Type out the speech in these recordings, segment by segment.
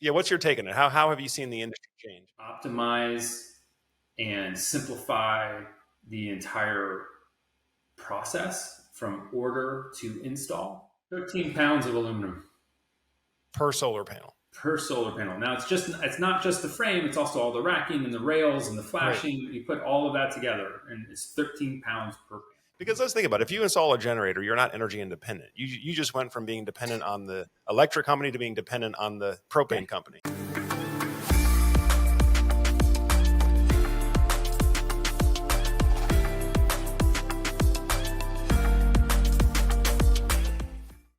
Yeah, what's your take on it? How have you seen the industry change? Optimize and simplify the entire process from order to install. 13 pounds of aluminum Per solar panel. per solar panel. Now it's not just the frame, it's also all the racking and the rails and the Right. flashing. You put all of that together and it's 13 pounds per panel. Because let's think about it. If you install a generator, you're not energy independent. You just went from being dependent on the electric company to being dependent on the propane company.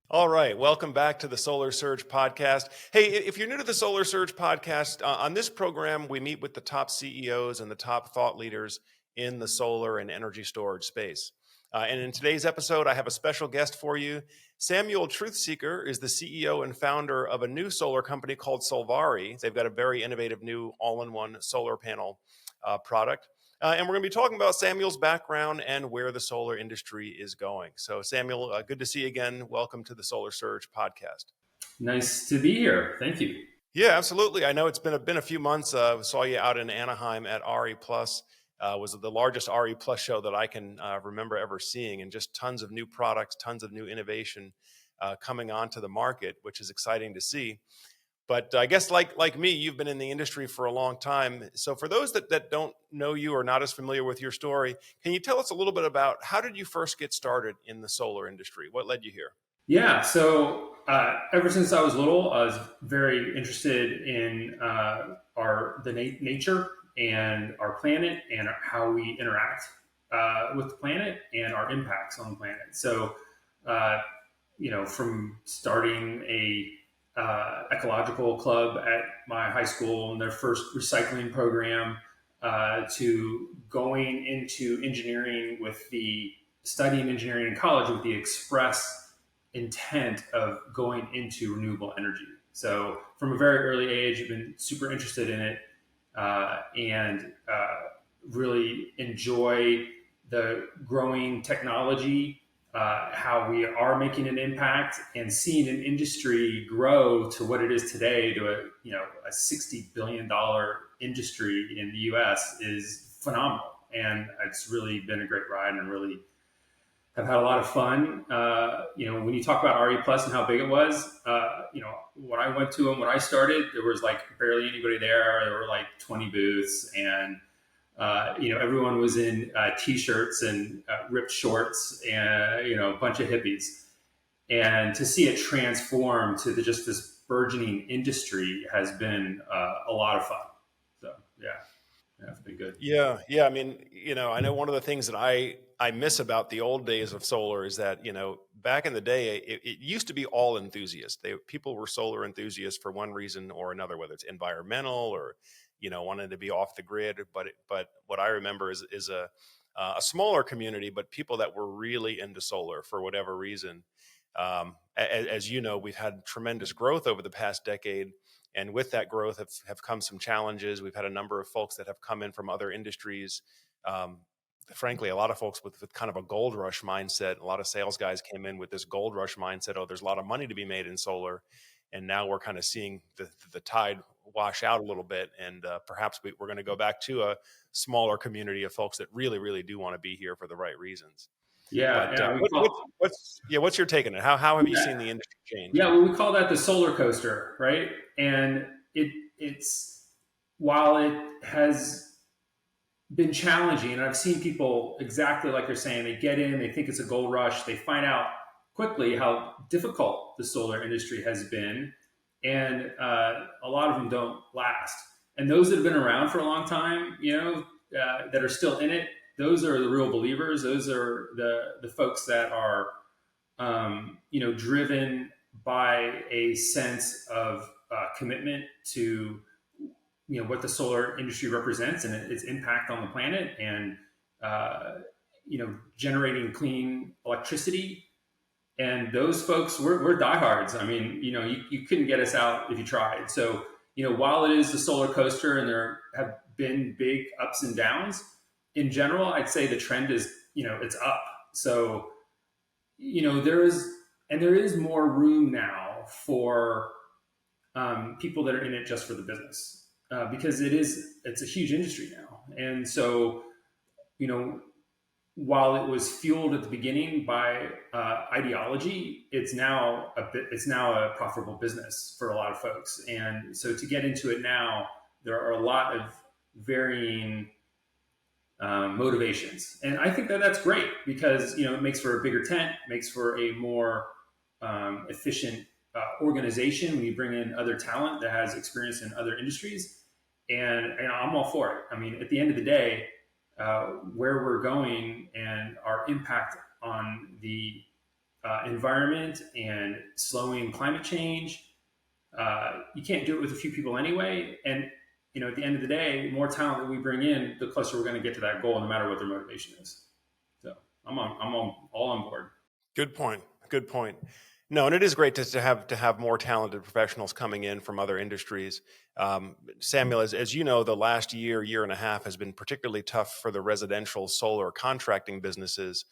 All right. Welcome back to the Solar Surge podcast. Hey, if you're new to the Solar Surge podcast, on this program, we meet with the top CEOs and the top thought leaders in the solar and energy storage space. And in today's episode, I have a special guest for you. Samuel Truthseeker is the CEO and founder of a new solar company called Solvari. They've got a very innovative new all-in-one solar panel product. And we're going to be talking about Samuel's background and where the solar industry is going. So, Samuel, good to see you again. Welcome to the Solar Surge podcast. Nice to be here. Thank you. Yeah, absolutely. I know it's been a few months. Saw you out in Anaheim at RE Plus. Was the largest RE Plus show that I can remember ever seeing, and just tons of new products, tons of new innovation coming onto the market, which is exciting to see. But I guess like me, you've been in the industry for a long time. So for those that don't know you or not as familiar with your story, can you tell us a little bit about how did you first get started in the solar industry? What led you here? Yeah, so ever since I was little, I was very interested in nature and our planet and how we interact with the planet and our impacts on the planet. So, from starting a ecological club at my high school and their first recycling program to going into engineering with the studying engineering in college with the express intent of going into renewable energy. So from a very early age, I've been super interested in it and really enjoy the growing technology, how we are making an impact and seeing an industry grow to what it is today to a $60 billion industry in the US is phenomenal. And it's really been a great ride and really have had a lot of fun. When you talk about RE Plus and how big it was, when I went to them, when I started, there was like barely anybody there. There were like 20 booths and everyone was in t-shirts and ripped shorts and, a bunch of hippies. And to see it transform to just this burgeoning industry has been a lot of fun. So, it's been good. Yeah. I mean, I know one of the things that I miss about the old days of solar is that, back in the day, it used to be all enthusiasts. People were solar enthusiasts for one reason or another, whether it's environmental or, wanted to be off the grid. But what I remember is a smaller community, but people that were really into solar for whatever reason. As you know, we've had tremendous growth over the past decade. And with that growth have come some challenges. We've had a number of folks that have come in from other industries. Frankly, a lot of folks with kind of a gold rush mindset. A lot of sales guys came in with this gold rush mindset. Oh, there's a lot of money to be made in solar. And now we're kind of seeing the tide wash out a little bit. And perhaps we're going to go back to a smaller community of folks that really, really do want to be here for the right reasons. Yeah, But what's your take on it? How have you seen the industry change? Yeah, well, we call that the solar coaster, right? And it's while it has been challenging, and I've seen people exactly like you're saying, they get in, they think it's a gold rush, they find out quickly how difficult the solar industry has been, and a lot of them don't last. And those that have been around for a long time, that are still in it, those are the real believers. Those are the folks that are, driven by a sense of commitment to, what the solar industry represents and its impact on the planet, and generating clean electricity. And those folks, we're diehards. I mean, you couldn't get us out if you tried. So, while it is the solar coaster and there have been big ups and downs, in general, I'd say the trend is, it's up. So, there is more room now for people that are in it just for the business, because it's a huge industry now. And so, you know, while it was fueled at the beginning by ideology, it's now a profitable business for a lot of folks. And so to get into it now, there are a lot of varying motivations, and I think that that's great because it makes for a bigger tent, makes for a more efficient organization when you bring in other talent that has experience in other industries, and I'm all for it. I mean, at the end of the day, where we're going and our impact on the environment and slowing climate change, you can't do it with a few people anyway. And at the end of the day, more talent that we bring in, the closer we're going to get to that goal, no matter what their motivation is. So all on board. Good point. Good point. No, and it is great to have more talented professionals coming in from other industries. Samuel, as you know, the last year and a half has been particularly tough for the residential solar contracting businesses.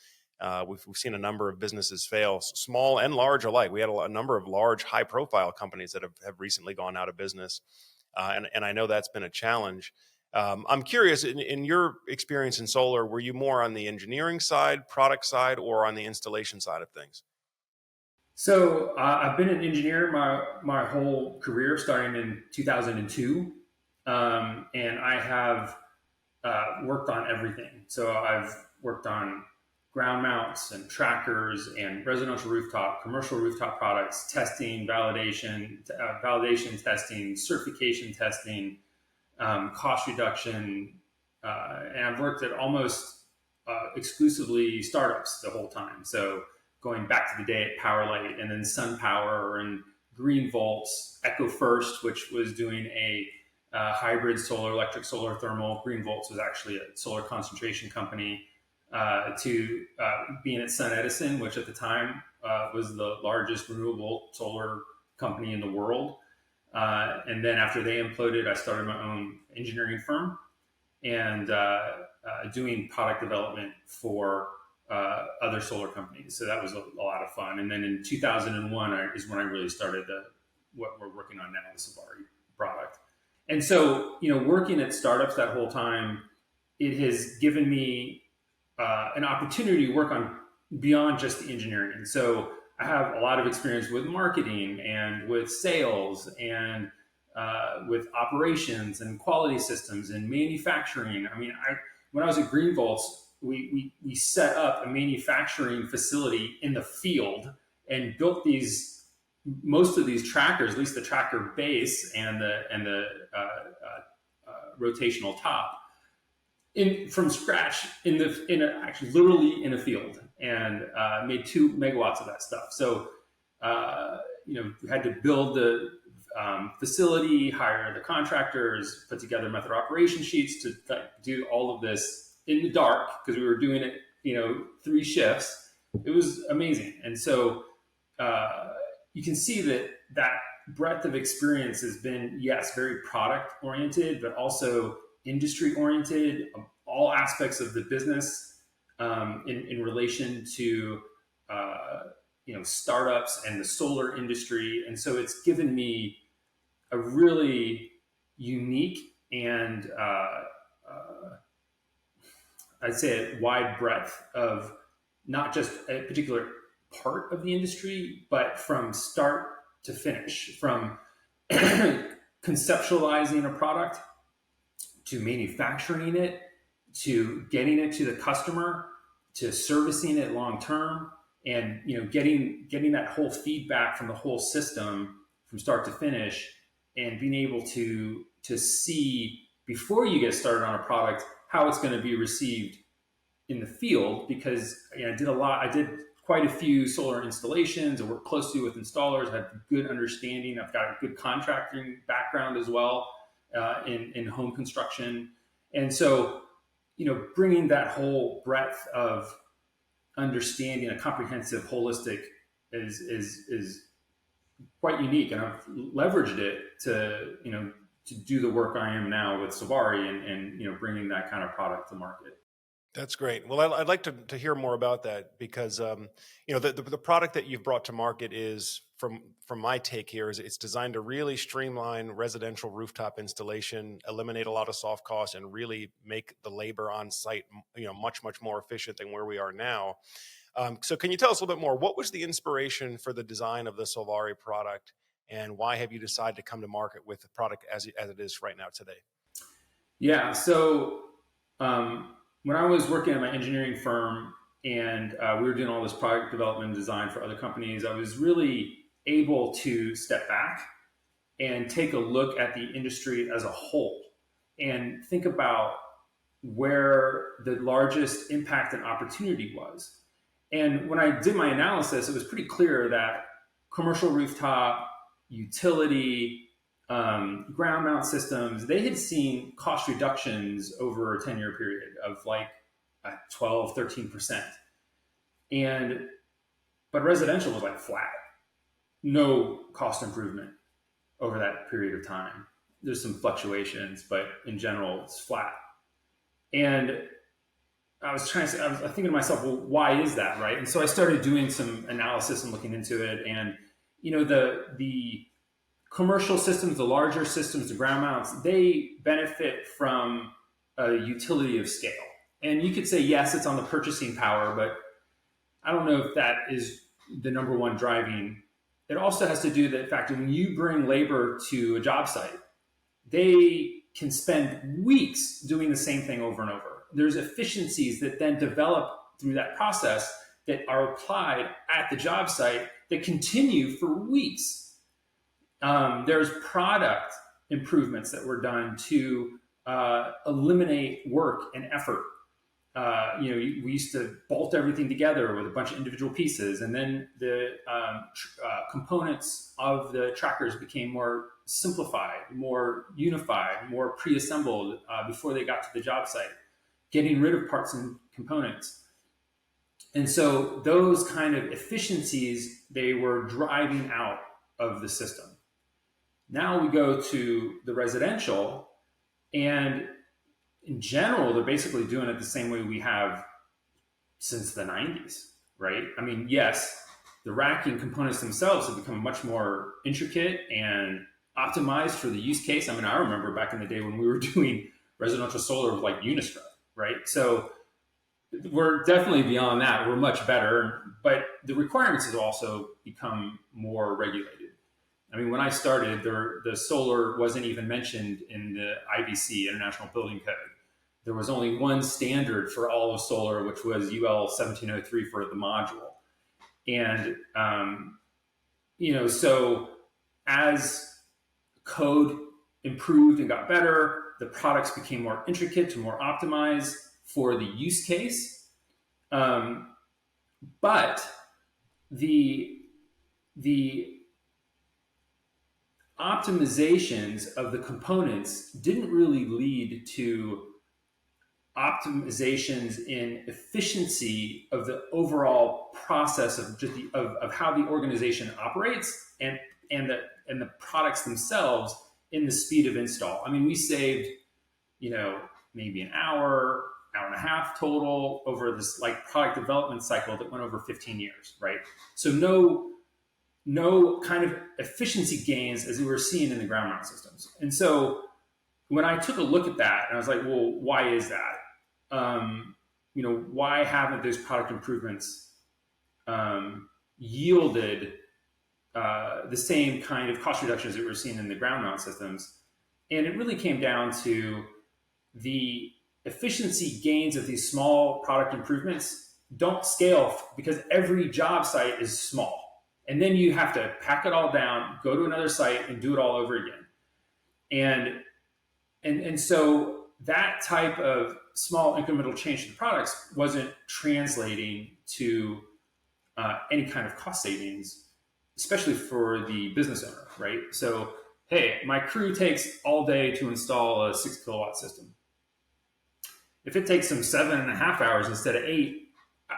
We've seen a number of businesses fail, small and large alike. We had a number of large, high-profile companies that have recently gone out of business, and I know that's been a challenge. I'm curious, in your experience in solar, were you more on the engineering side, product side, or on the installation side of things? So I've been an engineer my whole career, starting in 2002, and I have worked on everything. So I've worked on ground mounts and trackers and residential rooftop, commercial rooftop products, testing, validation testing, certification testing, cost reduction, and I've worked at almost exclusively startups the whole time. So going back to the day at Powerlight, and then SunPower and Green Volts, Echo First, which was doing a hybrid solar, electric, solar, thermal. Green Volts was actually a solar concentration company. To being at SunEdison, which at the time was the largest renewable solar company in the world. And then after they imploded, I started my own engineering firm and doing product development for other solar companies. So that was a lot of fun. And then in 2001 is when I really started what we're working on now, the Solvari product. And so, working at startups that whole time, it has given me an opportunity to work on beyond just the engineering. So I have a lot of experience with marketing and with sales and with operations and quality systems and manufacturing. I mean, when I was at Green Volts, we set up a manufacturing facility in the field and built most of these trackers, at least the tracker base and the rotational top, from scratch actually literally in a field, and made 2 megawatts of that stuff. So we had to build the facility, hire the contractors, put together method operation sheets to do all of this in the dark because we were doing it 3 shifts. It was amazing. And so you can see that breadth of experience has been, yes, very product oriented, but also industry oriented, all aspects of the business in relation to startups and the solar industry. And so it's given me a really unique and I'd say a wide breadth of not just a particular part of the industry, but from start to finish, from conceptualizing a product to manufacturing it, to getting it to the customer, to servicing it long term, and getting that whole feedback from the whole system from start to finish, and being able to see before you get started on a product how it's going to be received in the field. Because I did quite a few solar installations. I worked closely with installers. I have a good understanding. I've got a good contracting background as well in home construction. And so, bringing that whole breadth of understanding, a comprehensive, holistic, is quite unique. And I've leveraged it to do the work I am now with Solvari and bringing that kind of product to market. That's great. Well, I'd like to hear more about that because the product that you've brought to market is from my take here is it's designed to really streamline residential rooftop installation, eliminate a lot of soft costs, and really make the labor on site, much more efficient than where we are now. So can you tell us a little bit more? What was the inspiration for the design of the Solvari product, and why have you decided to come to market with the product as it is right now today? Yeah. So when I was working at my engineering firm and we were doing all this product development and design for other companies, I was really able to step back and take a look at the industry as a whole and think about where the largest impact and opportunity was. And when I did my analysis, it was pretty clear that commercial rooftop, utility, ground mount systems, they had seen cost reductions over a 10-year period of like 12, 13%. But residential was like flat, no cost improvement over that period of time. There's some fluctuations, but in general, it's flat. And I was thinking to myself, well, why is that, right? And so I started doing some analysis and looking into it. And, the commercial systems, the larger systems, the ground mounts, they benefit from a utility of scale. And you could say, yes, it's on the purchasing power, but I don't know if that is the number one driving. It also has to do with the fact that when you bring labor to a job site, they can spend weeks doing the same thing over and over. There's efficiencies that then develop through that process that are applied at the job site that continue for weeks. There's product improvements that were done to eliminate work and effort. We used to bolt everything together with a bunch of individual pieces, and then the components of the trackers became more simplified, more unified, more pre-assembled before they got to the job site, getting rid of parts and components. And so those kind of efficiencies, they were driving out of the system. Now we go to the residential, and in general, they're basically doing it the same way we have since the 90s, right? I mean, yes, the racking components themselves have become much more intricate and optimized for the use case. I mean, I remember back in the day when we were doing residential solar with like Unistra, right? So we're definitely beyond that. We're much better, but the requirements have also become more regulated. I mean, when I started, the solar wasn't even mentioned in the IBC, International Building Code. There was only one standard for all of solar, which was UL 1703 for the module. And, so as code improved and got better, the products became more intricate to more optimized for the use case. But the optimizations of the components didn't really lead to optimizations in efficiency of the overall process of just of how the organization operates and the products themselves in the speed of install. I mean, we saved, maybe an hour and a half total over this like product development cycle that went over 15 years, right? So no kind of efficiency gains as we were seeing in the ground mount systems. And so when I took a look at that, and I was like, well, why is that? Why haven't those product improvements yielded the same kind of cost reductions that we're seeing in the ground mount systems? And it really came down to the efficiency gains of these small product improvements don't scale because every job site is small. And then you have to pack it all down, go to another site and do it all over again. And so that type of small incremental change to the products wasn't translating to any kind of cost savings, especially for the business owner, right? So, hey, my crew takes all day to install a 6 kilowatt system. If it takes them 7.5 hours instead of 8,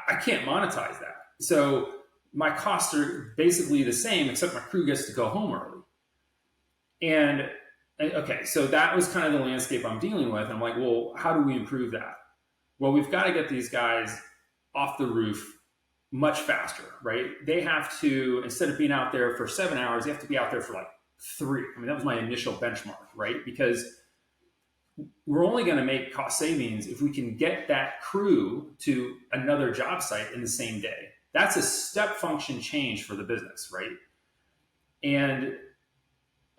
I can't monetize that. So my costs are basically the same, except my crew gets to go home early. And okay, so that was kind of the landscape I'm dealing with. I'm like, well, how do we improve that? Well, we've got to get these guys off the roof much faster, right? They have to, instead of being out there for 7 hours, they have to be out there for like 3. I mean, that was my initial benchmark, right? Because we're only going to make cost savings if we can get that crew to another job site in the same day. That's a step function change for the business, right? And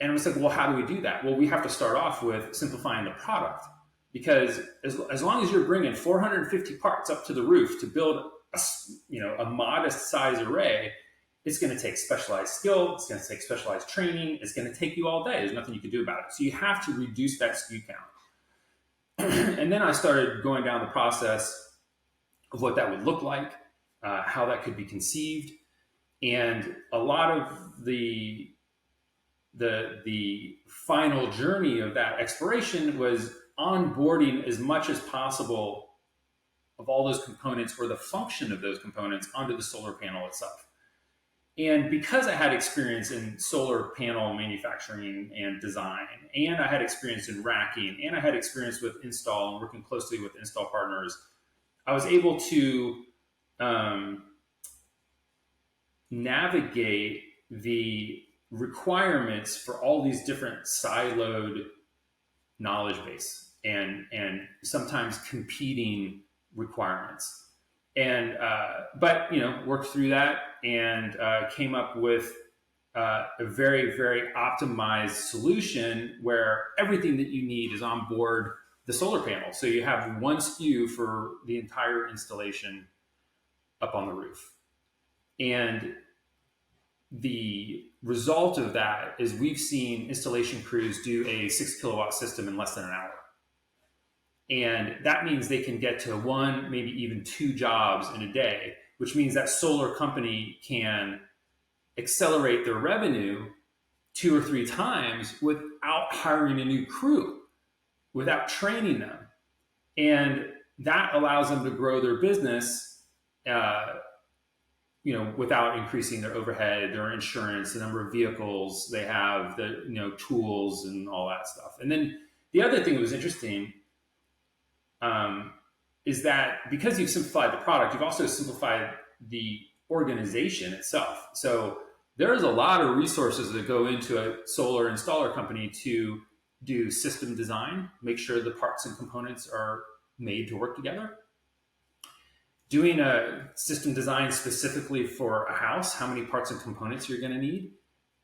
and I was like, well, how do we do that? Well, we have to start off with simplifying the product, because as long as you're bringing 450 parts up to the roof to build a modest size array, it's going to take specialized skill. It's going to take specialized training. It's going to take you all day. There's nothing you can do about it. So you have to reduce that SKU count. And then I started going down the process of what that would look like, how that could be conceived, and a lot of the final journey of that exploration was onboarding as much as possible of all those components, or the function of those components, onto the solar panel itself. And because I had experience in solar panel manufacturing and design, and I had experience in racking, and I had experience with install and working closely with install partners, I was able to navigate the requirements for all these different siloed knowledge base, and sometimes competing requirements. And but worked through that, and came up with a very, very optimized solution where everything that you need is on board the solar panel. So you have one SKU for the entire installation up on the roof. And the result of that is we've seen installation crews do a 6 kilowatt system in less than an hour. And that means they can get to 1, maybe even 2 jobs in a day, which means that solar company can accelerate their revenue 2 or 3 times without hiring a new crew, without training them. And that allows them to grow their business, without increasing their overhead, their insurance, the number of vehicles they have, the tools and all that stuff. And then the other thing that was interesting is that because you've simplified the product, you've also simplified the organization itself. So there's a lot of resources that go into a solar installer company to do system design, make sure the parts and components are made to work together. Doing a system design specifically for a house, how many parts and components you're going to need,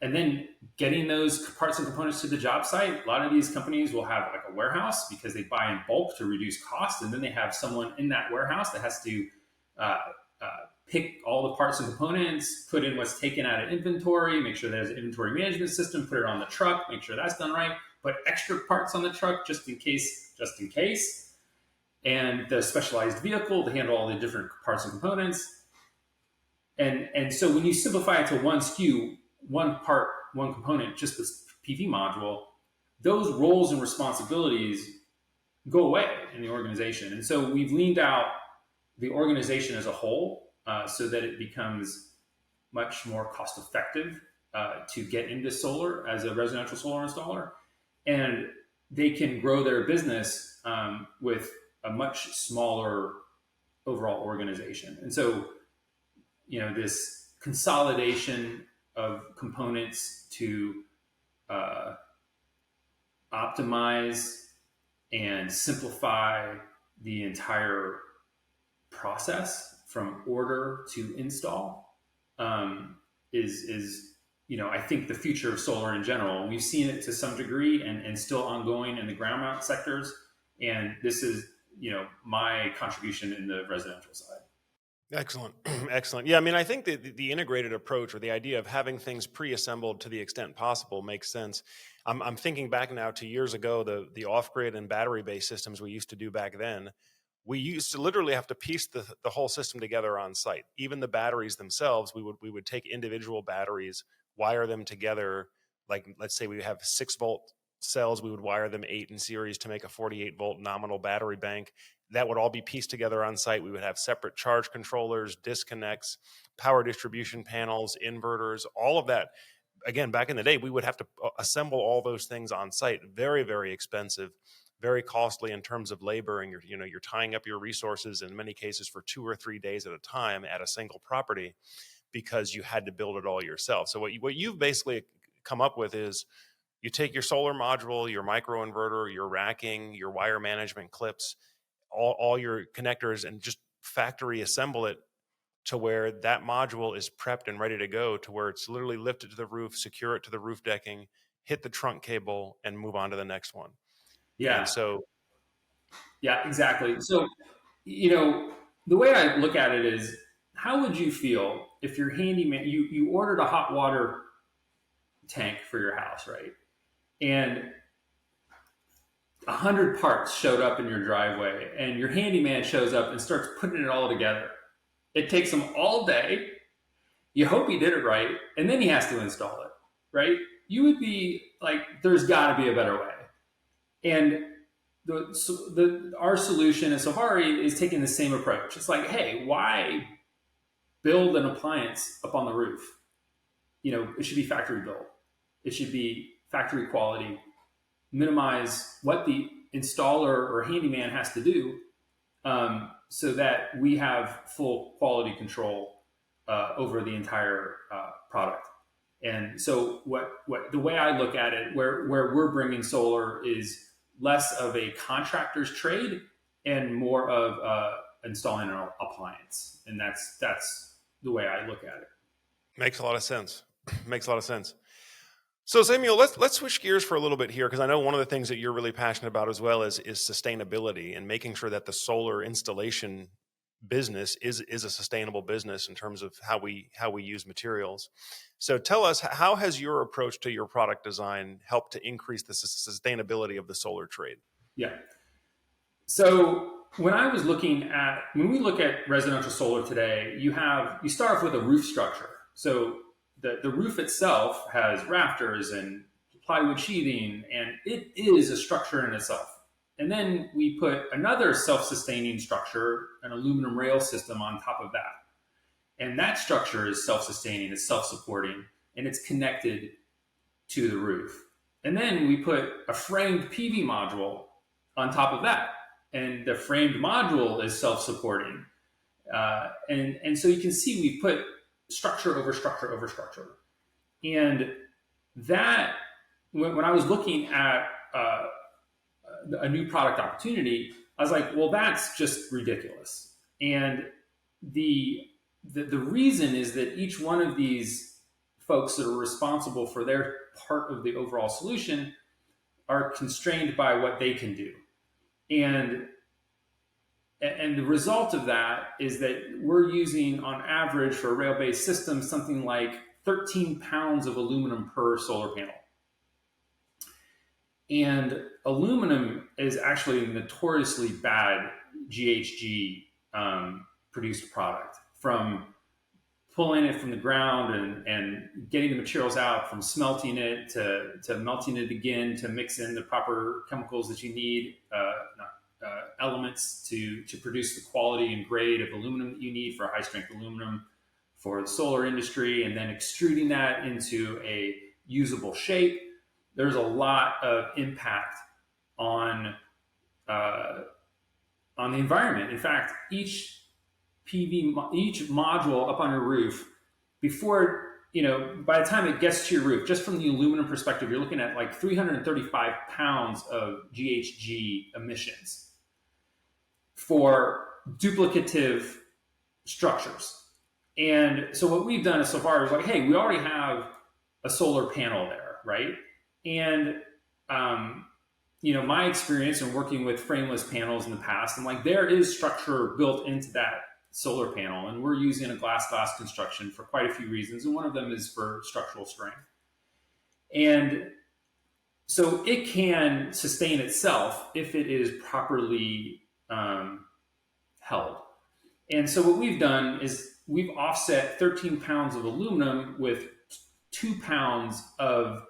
and then getting those parts and components to the job site. A lot of these companies will have like a warehouse because they buy in bulk to reduce cost, and then they have someone in that warehouse that has to pick all the parts and components, put in what's taken out of inventory, make sure there's an inventory management system, put it on the truck, make sure that's done right, put extra parts on the truck just in case, and the specialized vehicle to handle all the different parts and components. And so when you simplify it to one SKU, one part, one component, just this PV module, those roles and responsibilities go away in the organization. And so we've leaned out the organization as a whole, so that it becomes much more cost effective to get into solar as a residential solar installer. And they can grow their business with a much smaller overall organization. And so, this consolidation of components to optimize and simplify the entire process from order to install is I think the future of solar in general. We've seen it to some degree and still ongoing in the ground mount sectors. And this is, my contribution in the residential side. Excellent. Excellent. Yeah, I mean, I think that the integrated approach, or the idea of having things pre-assembled to the extent possible, makes sense. I'm thinking back now to years ago, the off-grid and battery-based systems we used to do back then. We used to literally have to piece the whole system together on site. Even the batteries themselves, we would take individual batteries, wire them together. Like, let's say we have 6-volt cells, we would wire them 8 in series to make a 48-volt nominal battery bank. That would all be pieced together on site. We would have separate charge controllers, disconnects, power distribution panels, inverters, all of that. Again, back in the day, we would have to assemble all those things on site. Very, very expensive. very costly in terms of labor, and you're tying up your resources in many cases for 2 or 3 days at a time at a single property because you had to build it all yourself. So what you've basically come up with is you take your solar module, your microinverter, your racking, your wire management clips, all your connectors, and just factory assemble it to where that module is prepped and ready to go, to where it's literally lifted to the roof, secure it to the roof decking, hit the trunk cable, and move on to the next one. And Yeah, so, yeah, exactly. So, you know, the way I look at it is, how would you feel if your handyman, you ordered a hot water tank for your house, right? And 100 parts showed up in your driveway, and your handyman shows up and starts putting it all together. It takes him all day. You hope he did it right, and then he has to install it, right? You would be like, there's got to be a better way. And our solution at Solvari is taking the same approach. It's like, hey, why build an appliance up on the roof? It should be factory built. It should be factory quality. Minimize what the installer or handyman has to do, so that we have full quality control over the entire product. And so, what the way I look at it, where we're bringing solar is less of a contractor's trade and more of installing an appliance, and that's the way I look at it. makes a lot of sense. Makes a lot of sense. So Samuel, let's switch gears for a little bit here, because I know one of the things that you're really passionate about as well is sustainability, and making sure that the solar installation business is a sustainable business in terms of how we use materials. So tell us, how has your approach to your product design helped to increase the sustainability of the solar trade? Yeah. So when we look at residential solar today, you start off with a roof structure. So the roof itself has rafters and plywood sheathing, and it is a structure in itself. And then we put another self-sustaining structure, an aluminum rail system on top of that. And that structure is self-sustaining, it's self-supporting, and it's connected to the roof. And then we put a framed PV module on top of that. And the framed module is self-supporting. And so you can see we put structure over structure over structure. And that, when I was looking at a new product opportunity, I was like, well, that's just ridiculous. And the reason is that each one of these folks that are responsible for their part of the overall solution are constrained by what they can do. And the result of that is that we're using, on average, for a rail-based system, something like 13 pounds of aluminum per solar panel. And aluminum is actually a notoriously bad GHG produced product. From pulling it from the ground and getting the materials out, from smelting it to melting it again, to mix in the proper chemicals that you need, elements to produce the quality and grade of aluminum that you need for high strength aluminum for the solar industry, and then extruding that into a usable shape. There's a lot of impact on the environment. In fact, each module up on your roof, by the time it gets to your roof, just from the aluminum perspective, you're looking at like 335 pounds of GHG emissions for duplicative structures. And so what we've done so far is like, hey, we already have a solar panel there, right? And my experience in working with frameless panels in the past, I'm like, there is structure built into that solar panel, and we're using a glass construction for quite a few reasons, and one of them is for structural strength. And so it can sustain itself if it is properly held. And so what we've done is we've offset 13 pounds of aluminum with 2 pounds of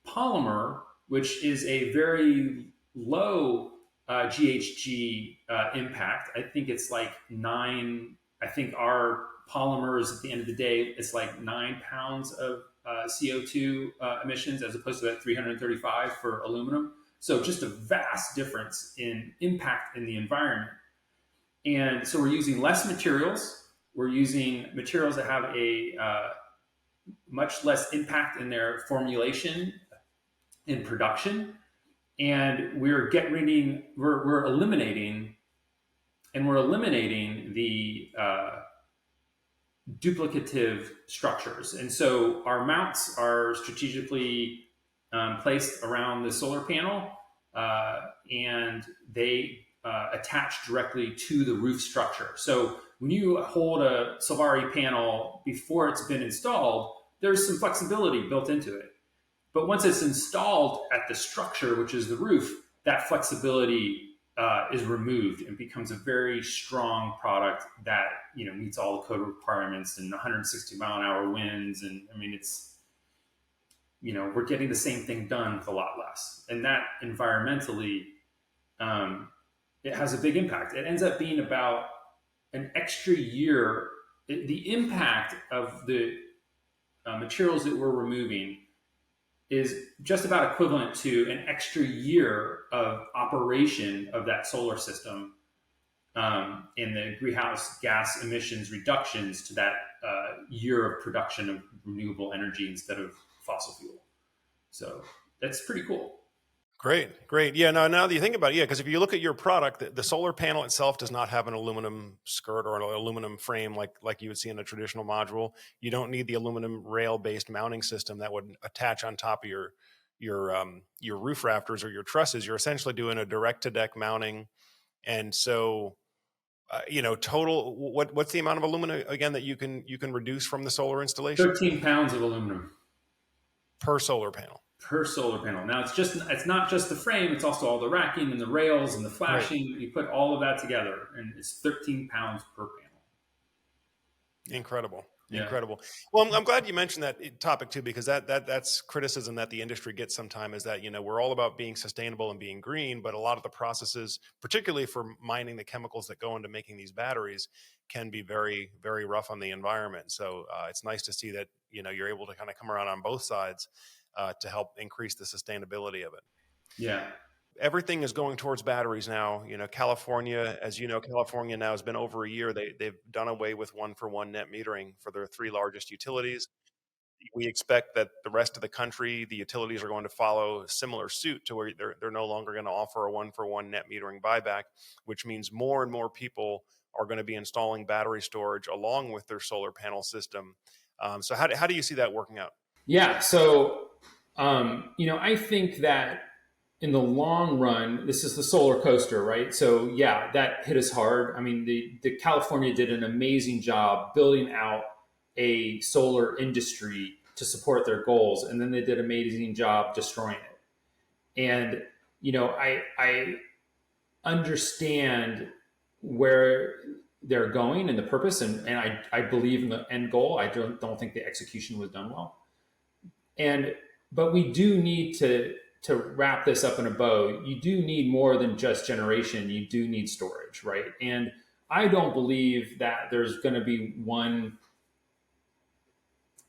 polymer, which is a very low GHG impact. I think it's like 9. I think our polymers, at the end of the day, it's like 9 pounds of CO2 emissions, as opposed to that 335 for aluminum. So just a vast difference in impact in the environment. And so we're using less materials. We're using materials that have a much less impact in their formulation and production. And we're eliminating, the duplicative structures. And so our mounts are strategically placed around the solar panel, and they attach directly to the roof structure. So when you hold a Solvari panel before it's been installed, there's some flexibility built into it. But once it's installed at the structure, which is the roof, that flexibility is removed and becomes a very strong product that meets all the code requirements and 160-mile-an-hour winds. And I mean, it's we're getting the same thing done with a lot less, and that environmentally, it has a big impact. It ends up being about an extra year. The impact of the materials that we're removing is just about equivalent to an extra year of operation of that solar system, and the greenhouse gas emissions reductions to that year of production of renewable energy instead of fossil fuel. So that's pretty cool. Great, great. Yeah, now that you think about it, yeah, because if you look at your product, the solar panel itself does not have an aluminum skirt or an aluminum frame like you would see in a traditional module. You don't need the aluminum rail-based mounting system that would attach on top of your roof rafters or your trusses. You're essentially doing a direct-to-deck mounting, and so total. What's the amount of aluminum again that you can reduce from the solar installation? 13 pounds of aluminum Per solar panel. Per solar panel. Now it's not just the frame, it's also all the racking and the rails and the flashing. Right. You put all of that together and it's 13 pounds per panel. Incredible. Yeah. Incredible. Well, I'm glad you mentioned that topic too, because that's criticism that the industry gets sometimes, is that, we're all about being sustainable and being green, but a lot of the processes, particularly for mining the chemicals that go into making these batteries, can be very, very rough on the environment. So it's nice to see that, you're able to kind of come around on both sides to help increase the sustainability of it. Yeah. Everything is going towards batteries now. California, as you know, California now has been over a year. They've done away with 1-for-1 net metering for their 3 largest utilities. We expect that the rest of the country, the utilities are going to follow similar suit to where they're no longer going to offer a 1-for-1 net metering buyback, which means more and more people are going to be installing battery storage along with their solar panel system. So how do you see that working out? Yeah. So, I think that in the long run, this is the solar coaster, right? So yeah, that hit us hard. I mean, the California did an amazing job building out a solar industry to support their goals, and then they did an amazing job destroying it. And I understand where they're going and the purpose, and I believe in the end goal. I don't think the execution was done well. But we do need to wrap this up in a bow. You do need more than just generation. You do need storage, right? And I don't believe that there's going to be one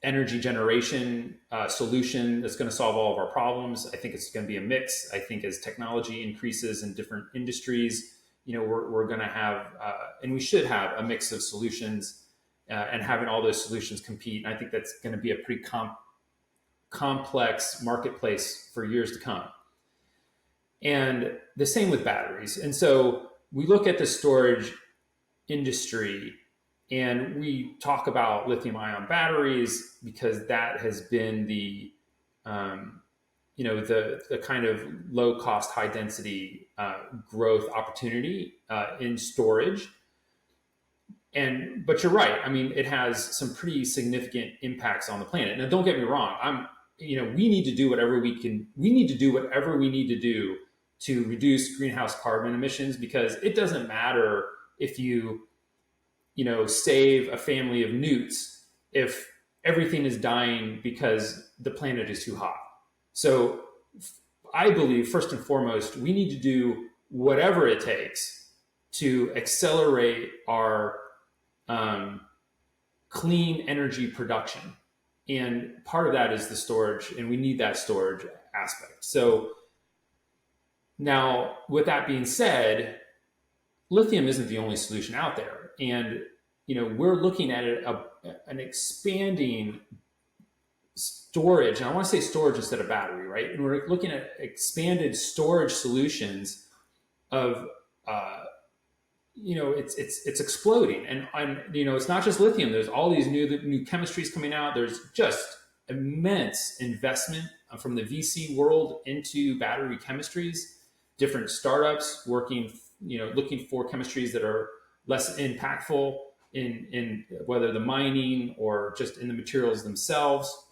energy generation solution that's going to solve all of our problems. I think it's going to be a mix. I think as technology increases in different industries, we're going to have, and we should have, a mix of solutions, and having all those solutions compete. And I think that's going to be a pretty complex marketplace for years to come. And the same with batteries. And so we look at the storage industry and we talk about lithium ion batteries because that has been the kind of low cost, high density growth opportunity in storage. But you're right. I mean, it has some pretty significant impacts on the planet. Now, don't get me wrong. We need to do whatever we can. We need to do whatever we need to do to reduce greenhouse carbon emissions, because it doesn't matter if you save a family of newts if everything is dying because the planet is too hot. So I believe, first and foremost, we need to do whatever it takes to accelerate our clean energy production. And part of that is the storage, and we need that storage aspect. So Now, with that being said, lithium isn't the only solution out there, and we're looking at an expanding storage, and I want to say storage instead of battery, right? And we're looking at expanded storage solutions of it's exploding, and it's not just lithium. There's all these new chemistries coming out. There's just immense investment from the VC world into battery chemistries. Different startups working, looking for chemistries that are less impactful in whether the mining or just in the materials themselves,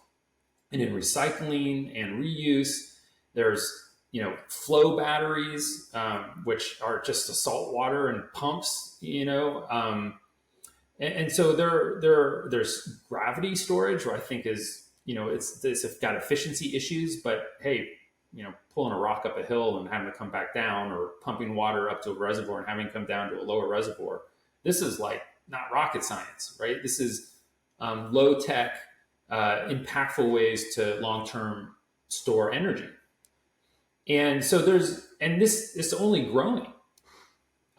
and in recycling and reuse. There's flow batteries, which are just the salt water and pumps, and so there's gravity storage, where I think is it's got efficiency issues, but hey, pulling a rock up a hill and having to come back down, or pumping water up to a reservoir and having to come down to a lower reservoir, this is like not rocket science, right? This is low tech, impactful ways to long term store energy. And so this is only growing,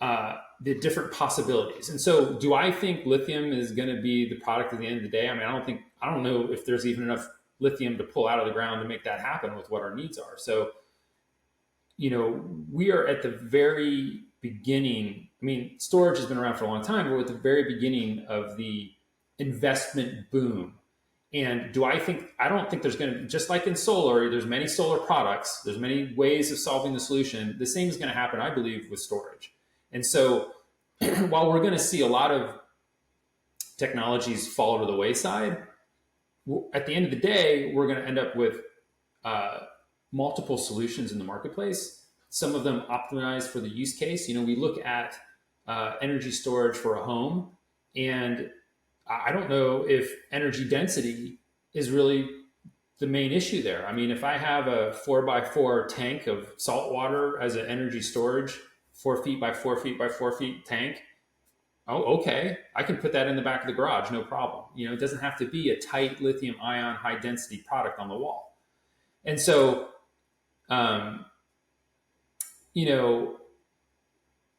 the different possibilities. And so, do I think lithium is going to be the product at the end of the day? I mean, I don't know if there's even enough lithium to pull out of the ground to make that happen with what our needs are. So, we are at the very beginning. I mean, storage has been around for a long time, but we're at the very beginning of the investment boom. And I don't think there's going to, just like in solar, there's many solar products, there's many ways of solving the solution. The same is going to happen, I believe, with storage. And so while we're going to see a lot of technologies fall to the wayside, at the end of the day, we're going to end up with multiple solutions in the marketplace, some of them optimized for the use case. We look at energy storage for a home, and I don't know if energy density is really the main issue there. I mean, if I have a 4x4 tank of salt water as an energy storage, 4 feet by 4 feet by 4 feet tank, oh, okay, I can put that in the back of the garage, no problem. It doesn't have to be a tight lithium ion, high density product on the wall. And so,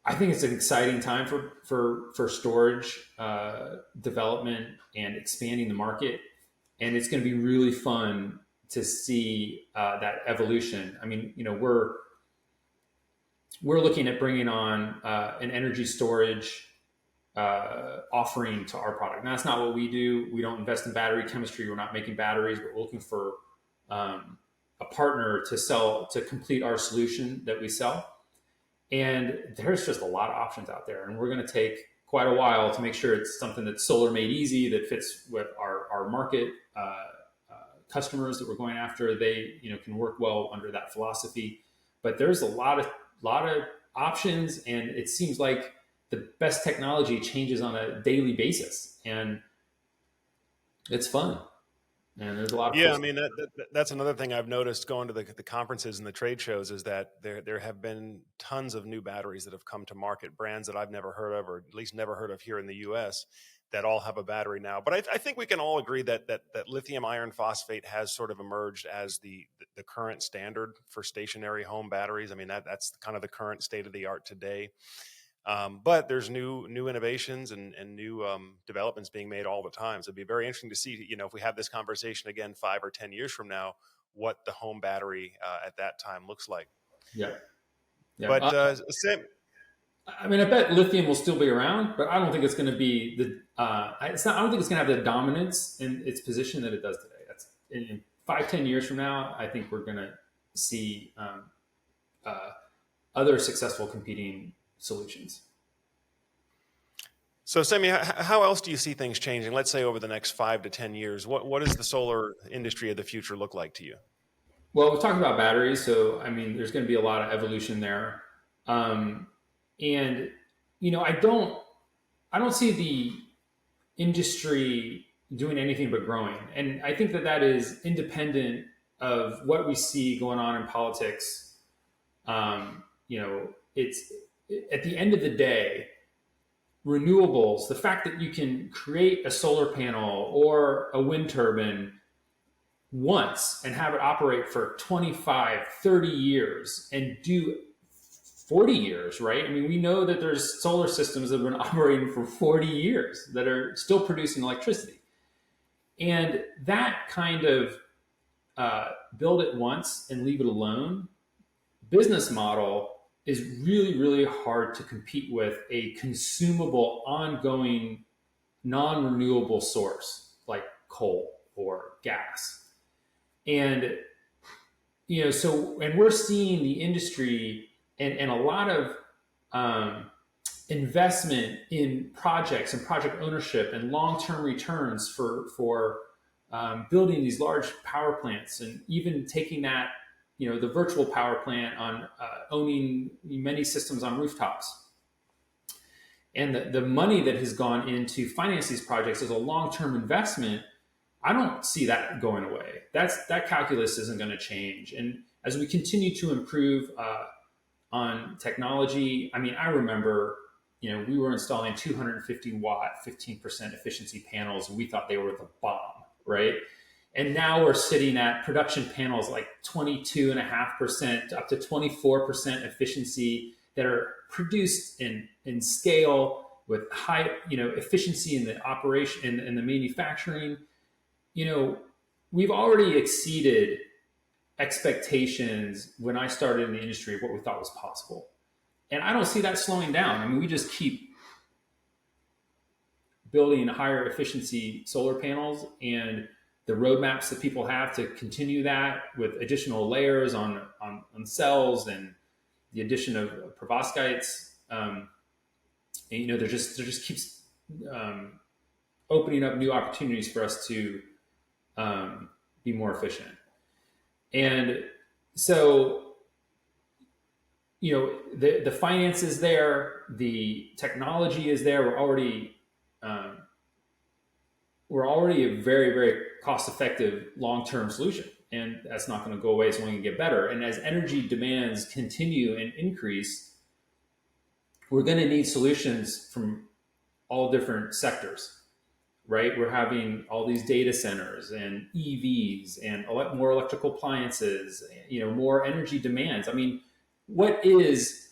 I think it's an exciting time for storage development and expanding the market, and it's going to be really fun to see that evolution. I mean, we're looking at bringing on an energy storage offering to our product. Now, that's not what we do. We don't invest in battery chemistry. We're not making batteries. We're looking for a partner to complete our solution that we sell. And there's just a lot of options out there, and we're going to take quite a while to make sure it's something that's solar made easy, that fits with our market customers that we're going after. They can work well under that philosophy. But there's a lot of options, and it seems like the best technology changes on a daily basis, and it's fun. And there's a lot of Yeah, I mean that's another thing I've noticed going to the conferences and the trade shows, is that there have been tons of new batteries that have come to market, brands that I've never heard of, or at least never heard of here in the U.S., that all have a battery now. But I think we can all agree that lithium iron phosphate has sort of emerged as the current standard for stationary home batteries. I mean that's kind of the current state of the art today. But there's new innovations and new developments being made all the time. So it'd be very interesting to see, if we have this conversation again 5 or 10 years from now, what the home battery at that time looks like. Yeah. But Sam, I mean, I bet lithium will still be around, but I don't think it's going to be I don't think it's going to have the dominance in its position that it does today. That's in 5-10 years from now. I think we're going to see other successful competing solutions. So, Sammy, how else do you see things changing? Let's say over the next 5 to 10 years, what does the solar industry of the future look like to you? Well, we talked about batteries, so I mean, there's going to be a lot of evolution there, and I don't see the industry doing anything but growing, and I think that is independent of what we see going on in politics. It's at the end of the day, renewables, the fact that you can create a solar panel or a wind turbine once and have it operate for 25, 30 years and do 40 years, right? I mean, we know that there's solar systems that have been operating for 40 years that are still producing electricity. And that kind of build it once and leave it alone business model is really, really hard to compete with a consumable, ongoing, non renewable source like coal or gas. And and we're seeing the industry and a lot of um, investment in projects and project ownership and long-term returns for building these large power plants, and even taking that, the virtual power plant on owning many systems on rooftops. And the money that has gone into finance these projects as a long-term investment, I don't see that going away. That calculus isn't going to change. And as we continue to improve on technology, I mean, I remember, we were installing 250-watt, 15% efficiency panels, and we thought they were the bomb, right? And now we're sitting at production panels like 22.5% up to 24% efficiency that are produced in scale with high, efficiency in the operation in the manufacturing. We've already exceeded expectations when I started in the industry of what we thought was possible. And I don't see that slowing down. I mean, we just keep building higher efficiency solar panels, and the roadmaps that people have to continue that with additional layers on cells and the addition of perovskites. There just keeps opening up new opportunities for us to be more efficient. And so, the finance is there, the technology is there. We're already a very, very cost-effective long-term solution, and that's not going to go away. It's only going to get better. And as energy demands continue and increase, we're going to need solutions from all different sectors, right? We're having all these data centers and EVs and more electrical appliances, more energy demands. I mean, what is,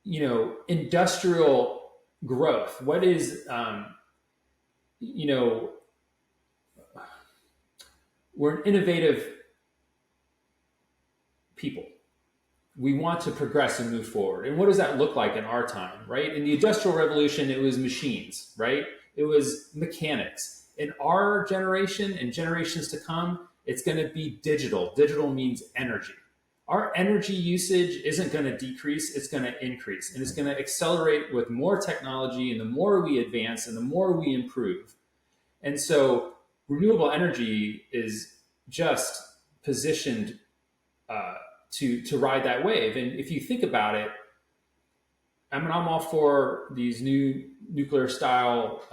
industrial growth? What is, we're an innovative people. We want to progress and move forward. And what does that look like in our time, right? In the Industrial Revolution, it was machines, right? It was mechanics. In our generation and generations to come, it's going to be digital. Digital means energy. Our energy usage isn't going to decrease, it's going to increase. And it's going to accelerate with more technology, and the more we advance and the more we improve. And so renewable energy is just positioned to ride that wave. And if you think about it, I'm all for these new nuclear style,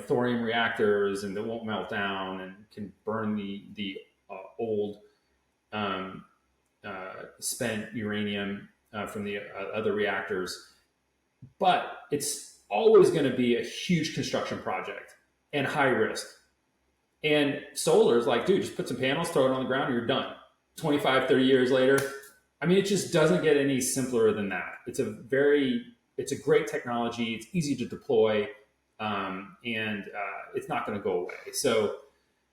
thorium reactors, and that won't melt down and can burn the old spent uranium from the other reactors. But it's always going to be a huge construction project and high risk. And solar is like, dude, just put some panels, throw it on the ground, and you're done. 25, 30 years later. I mean, it just doesn't get any simpler than that. It's a great technology. It's easy to deploy, and it's not going to go away. So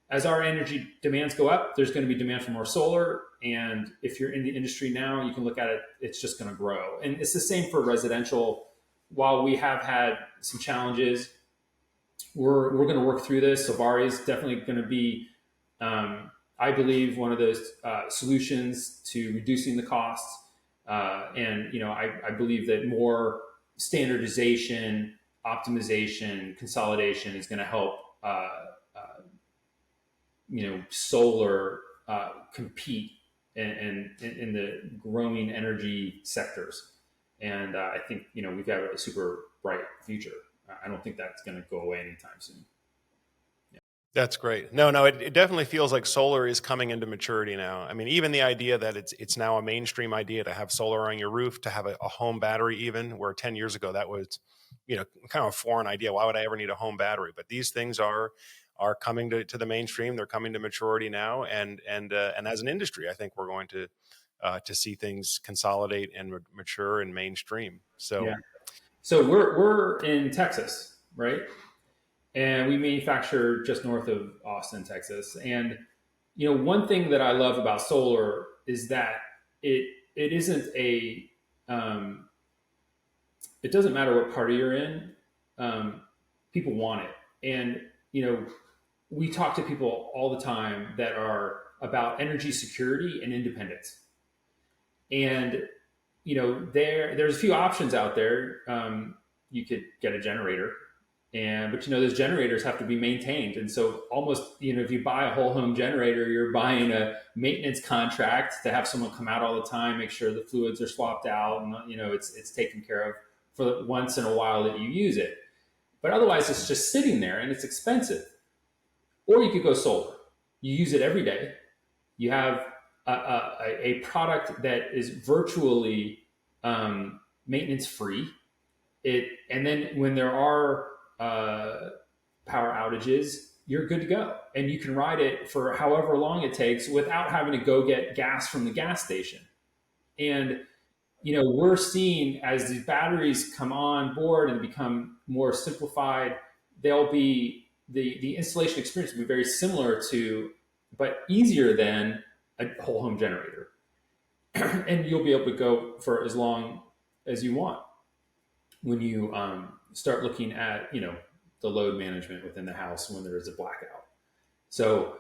as our energy demands go up, there's going to be demand for more solar. And if you're in the industry now, you can look at it, it's just going to grow. And it's the same for residential. While we have had some challenges, we're going to work through this. Solvari is definitely going to be, I believe, one of those solutions to reducing the costs. I believe that more standardization, optimization, consolidation is going to help, solar compete in the growing energy sectors. And I think, we've got a super bright future. I don't think that's going to go away anytime soon. That's great. No, it definitely feels like solar is coming into maturity now. I mean, even the idea that it's now a mainstream idea to have solar on your roof, to have a home battery, even where 10 years ago that was, kind of a foreign idea. Why would I ever need a home battery? But these things are coming to the mainstream. They're coming to maturity now, and as an industry, I think we're going to to see things consolidate and mature and mainstream. So Yeah. So we're in Texas, right? And we manufacture just north of Austin, Texas. And one thing that I love about solar is that it isn't a it doesn't matter what party you're in, people want it. And we talk to people all the time that are about energy security and independence. And there's a few options out there. You could get a generator, but those generators have to be maintained, and so almost if you buy a whole home generator, you're buying a maintenance contract to have someone come out all the time, make sure the fluids are swapped out, and it's taken care of for once in a while that you use it. But otherwise, it's just sitting there and it's expensive. Or you could go solar. You use it every day. You have a product that is virtually maintenance free. And then when there are power outages, you're good to go, and you can ride it for however long it takes without having to go get gas from the gas station. And we're seeing as the batteries come on board and become more simplified, they'll be the installation experience will be very similar to, but easier than a whole home generator. And you'll be able to go for as long as you want when you start looking at the load management within the house when there is a blackout. So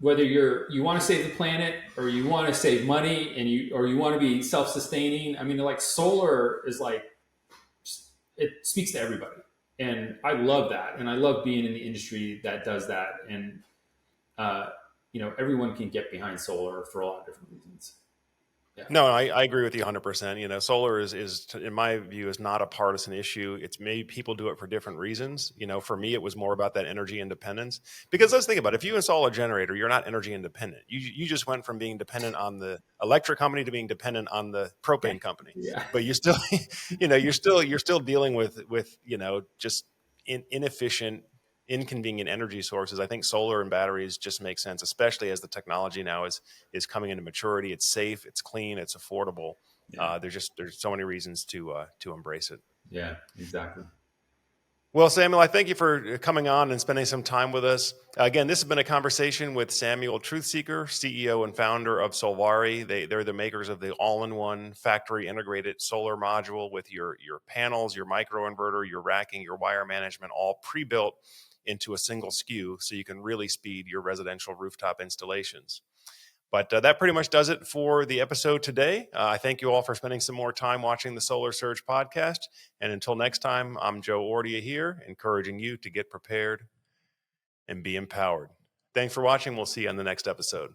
whether you want to save the planet or you want to save money and you want to be self-sustaining, I mean, like solar is like, it speaks to everybody. And I love that. And I love being in the industry that does that. And, everyone can get behind solar for a lot of different reasons. Yeah. No, I agree with you 100%. Solar is, in my view, is not a partisan issue. It's maybe people do it for different reasons. For me, it was more about that energy independence. Because let's think about it. If you install a generator, you're not energy independent. You just went from being dependent on the electric company to being dependent on the propane company. Yeah. But you still, you're still dealing with just inefficient, inconvenient energy sources. I think solar and batteries just make sense, especially as the technology now is coming into maturity. It's safe, it's clean, it's affordable. Yeah. There's so many reasons to embrace it. Yeah, exactly. Well, Samuel, I thank you for coming on and spending some time with us. Again, this has been a conversation with Samuel Truthseeker, CEO and founder of Solvari. They're the makers of the all-in-one factory integrated solar module with your panels, your microinverter, your racking, your wire management, all pre-built into a single SKU so you can really speed your residential rooftop installations. But that pretty much does it for the episode today. I thank you all for spending some more time watching the Solar Surge podcast. And until next time, I'm Joe Ordia here, encouraging you to get prepared and be empowered. Thanks for watching. We'll see you on the next episode.